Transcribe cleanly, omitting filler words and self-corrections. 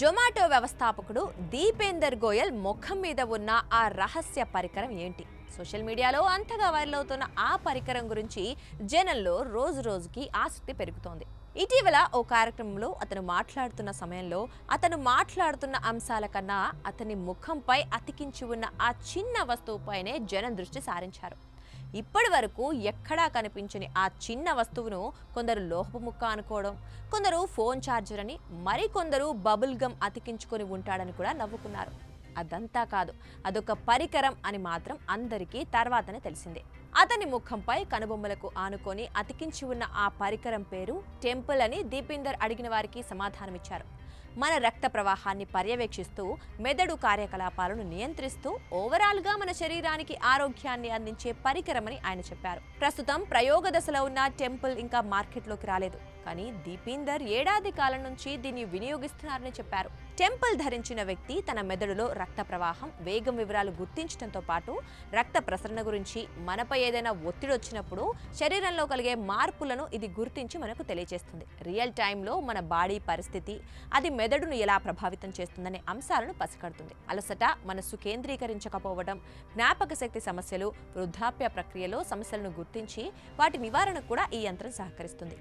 జొమాటో వ్యవస్థాపకుడు దీపేందర్ గోయల్ ముఖం మీద ఉన్న ఆ రహస్య పరికరం ఏంటి? సోషల్ మీడియాలో అంతగా వైరల్ అవుతున్న ఆ పరికరం గురించి జనంలో రోజు రోజుకి ఆసక్తి పెరుగుతోంది. ఇటీవల ఓ కార్యక్రమంలో అతను మాట్లాడుతున్న సమయంలో అతను మాట్లాడుతున్న అంశాల కన్నా అతని ముఖంపై అతికించి ఉన్న ఆ చిన్న వస్తువుపైనే జనం దృష్టి సారించారు. ఇప్పటి వరకు ఎక్కడా కనిపించని ఆ చిన్న వస్తువును కొందరు లోహపు ముక్క అనుకోవడం, కొందరు ఫోన్ ఛార్జర్ అని, మరికొందరు బబుల్ గమ్ అతికించుకొని ఉంటాడని కూడా నవ్వుకున్నారు. అదంతా కాదు, అదొక పరికరం అని మాత్రం అందరికీ తర్వాతనే తెలిసిందే. అతని ముఖంపై కనుబొమ్మలకు ఆనుకొని అతికించి ఉన్న ఆ పరికరం పేరు టెంపుల్ అని దీపేందర్ అడిగిన వారికి సమాధానమిచ్చారు. మన రక్త ప్రవాహాన్ని పర్యవేక్షిస్తూ, మెదడు కార్యకలాపాలను నియంత్రిస్తూ, ఓవరాల్గా మన శరీరానికి ఆరోగ్యాన్ని అందించే పరికరమని ఆయన చెప్పారు. ప్రస్తుతం ప్రయోగ దశలో ఉన్న టెంపుల్ ఇంకా మార్కెట్లోకి రాలేదు, కానీ దీపేందర్ ఏడాది కాలం నుంచి దీన్ని వినియోగిస్తున్నారని చెప్పారు. టెంపుల్ ధరించిన వ్యక్తి తన మెదడులో రక్త ప్రవాహం, వేగం వివరాలు గుర్తించడంతో పాటు రక్త ప్రసరణ గురించి, మనపై ఏదైనా ఒత్తిడి వచ్చినప్పుడు శరీరంలో కలిగే మార్పులను ఇది గుర్తించి మనకు తెలియజేస్తుంది. రియల్ టైంలో మన బాడీ పరిస్థితి, అది మెదడును ఎలా ప్రభావితం చేస్తుందనే అంశాలను పసిగడుతుంది. అలసట, మనస్సు కేంద్రీకరించకపోవడం, జ్ఞాపక శక్తి సమస్యలు, వృద్ధాప్య ప్రక్రియలో సమస్యలను గుర్తించి వాటి నివారణకు కూడా ఈ యంత్రం సహకరిస్తుంది.